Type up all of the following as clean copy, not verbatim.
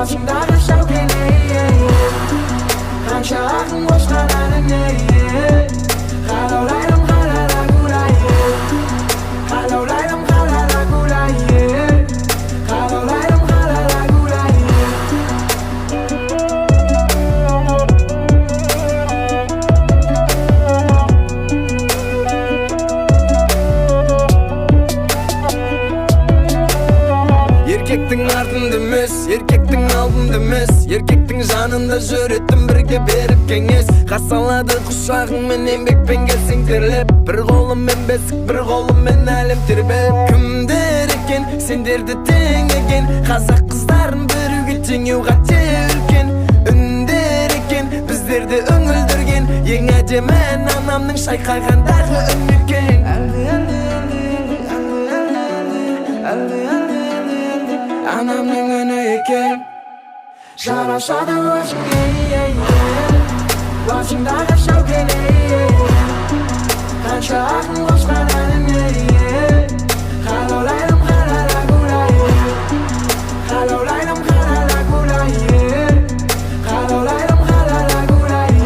басыңдағы шәукене қанша ақын қосқан әніне қалаулайдым қалада күлайын қалаулайдым қалада күлайын қалаулайдым қалада күлайын еркектің артында емес, еркектің алдында емес, еркектің жанында жүретін бірге беріп кеңес. Қасалады құшағыңмен еңбекпен келсең терлеп, бір қолыммен бесік, бір қолыммен әлем тербеп. Кімдер екен сендерді теңеген, қазақ қыздарын біруге теңеу қате үлкен. Үндер екен біздерді үңілдірген, ең әдемі анамның шайқағандағы үн екен. Анамның үні екен, жарасады өзіңе басыңдағы шәукене қанша ақын қосқан әніне қалаулайдым қалада күлайын қалаулайдым қалада күлайын қалаулайдым қалада күлайын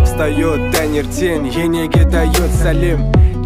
Встает таңертең, енеге дает сәлем.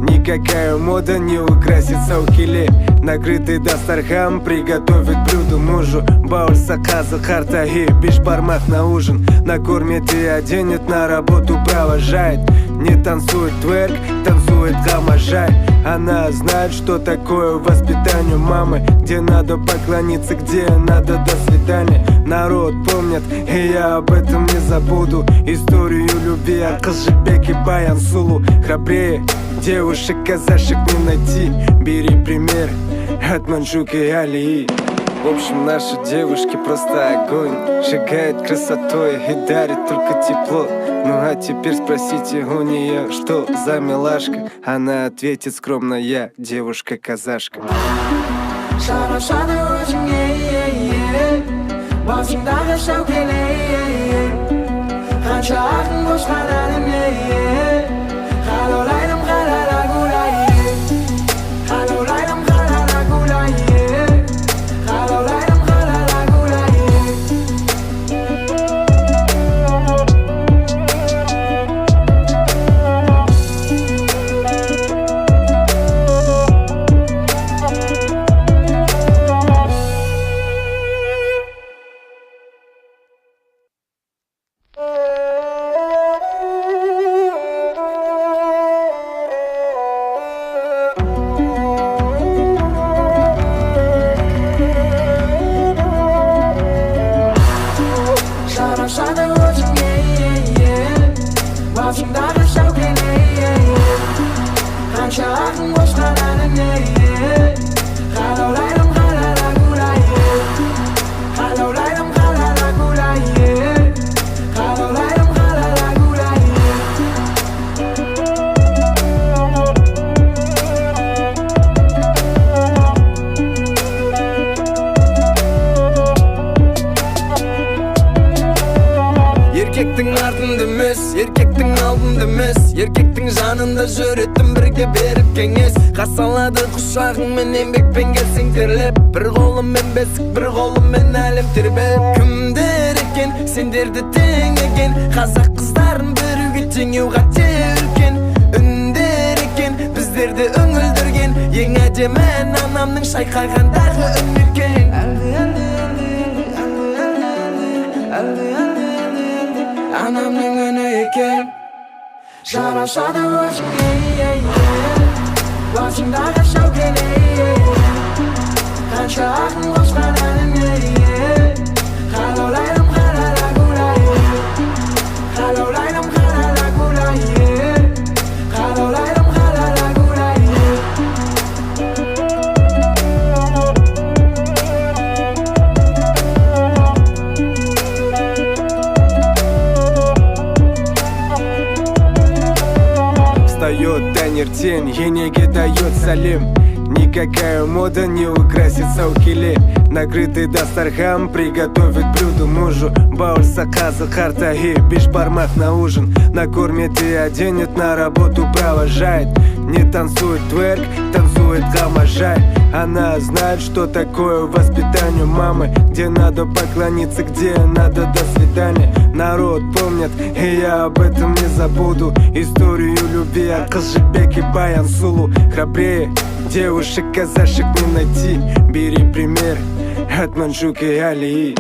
Никакая мода не украсит саукеле. Накрытый дастархан приготовит блюдо мужу. Баульса казы картаги, бешбармак на ужин. Накормит и оденет, на работу провожает. Не танцует тверк, танцует гамажай. Она знает, что такое воспитание мамы, где надо поклониться, где надо до свидания. Народ помнит, и я об этом не забуду. Историю любви от Кызжыбек и Баян Сулу. Храбрее девушек, казашек не найти. Бери пример от Манчжука и Алии. В общем, наши девушки просто огонь. Сжигает красотой и дарит только тепло. Ну а теперь спросите у нее, что за милашка. Она ответит скромно: я девушка-казашка. жарасады өзіңе басыңдағы шәукене қанша ақын қосқан әніне қалаулайдым қалада күлайын қалаулайдым қалада күлайын қалаулайдым қалада күлайын жарасады өзіңе басыңдағы шәукене қанша ақын қосқан әніне қалаулайдым қалада күлайын қалаулайдым қалада күлайын қалаулайдым қалада күлайын еркектің артында емес, еркектің алдында емес, еркектің жанында жүретін бірге беріп кеңес. Қасалады құшағыңмен еңбекпен келсең терлеп, бір қолыммен бесік, бір қолыммен әлем тербеп. Кімдер екен сендерді теңеген, қазақ қыздарын біруге теңеу қате үлкен. Үндер екен біздерді үңілдірген, ең әдемі анамның шайқағандағы үн екен. Анамның үні екен, жарасады өзіңе басыңдағы шәукене қанша ақын қосқан әніне қалаулайдым қалада күлайын қалаулайдым қалада күлайын қалаулайдым қалада күлайын Встает таңертең, енеге дает сәлем. Никакая мода не украсит саукеле. Накрытый дастархан приготовит блюдо мужу. Бауль заказа, хартаги, бешбармак на ужин. Накормит и оденет, на работу провожает. Не танцует тверк, танцует гамажай. Она знает, что такое воспитание мамы, где надо поклониться, где надо до свидания. Народ помнит, и я об этом не забуду. Историю любви от Кызжыбек и Баян Сулу. Храбрее девушек казашек не найти. Бери пример от Манчжука и Алии.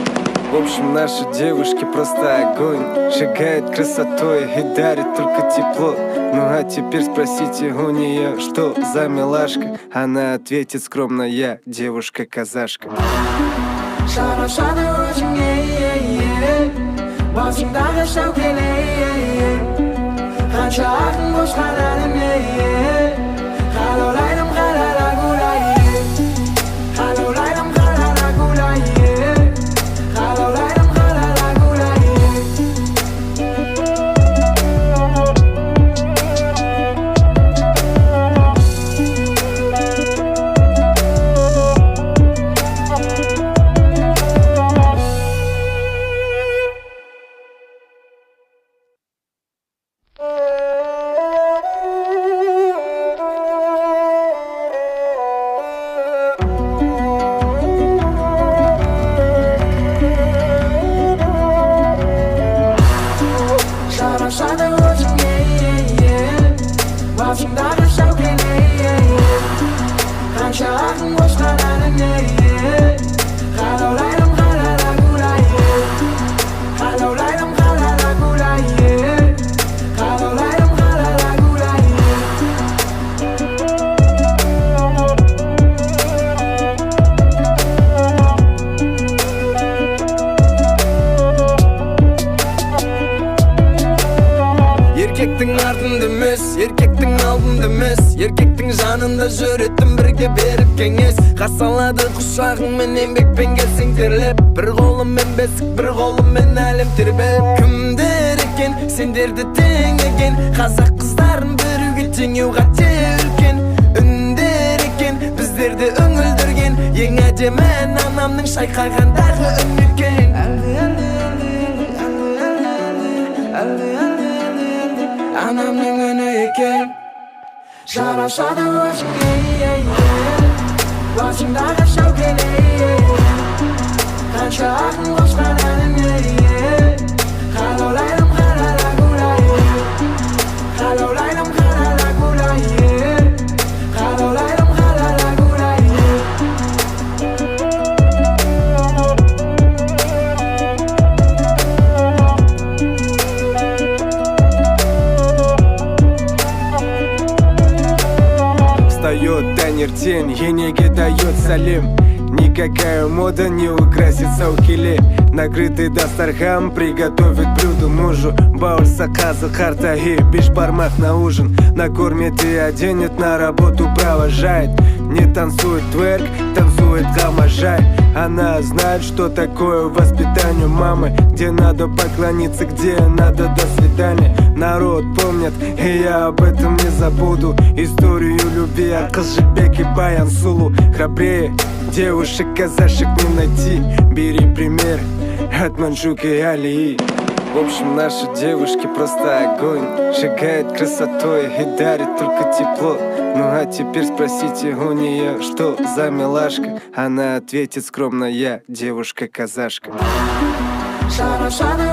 В общем, наши девушки просто огонь. Сжигает красотой и дарит только тепло. Ну а теперь спросите у нее, что за милашка. Она ответит скромно: я девушка-казашка. Еркектің артында емес, еркектің алдында емес. Еркектің жанында жүретін бірге беріп кеңес. Қасалады құшағыңмен еңбекпен келсең терлеп. Бір қолыммен бесік, бір қолыммен әлем тербеп. Кімдер екен сендерді теңеген, қазақ қыздарын біруге теңеу қате үлкен. Үндер екен біздерді үңілдірген, ең әдемі анамның шайқағандағы үн екен. Anamның үні екен. Жарасады өзіңе, басыңдағы шәукеле. Қанша ақын қосқан әніне, қалаулайдым қарала гулайы. Қалаулайдым қарала гулайы. Қалаулайдым қарала гулайы. Встает тень, енеге дает салим. Никакая мода не украсит саукиле. Накрытый дастархан приготовит блюдо мужу. Бауль заказа, хартаги, бешбармак на ужин. Накормит и оденет, на работу провожает. Не танцует тверк, танцует гамажай. Она знает, что такое воспитание мамы, где надо поклониться, где надо до свидания. Народ помнит, и я об этом не забуду. Историю любви от Кызжыбек и Баян Сулу. Храбрее девушек казашек не найти. Бери пример от Манчжука и Алии. В общем, наши девушки просто огонь. Сжигает красотой и дарит только тепло. Ну а теперь спросите у нее, что за милашка. Она ответит скромно: я девушка-казашка. Жарасады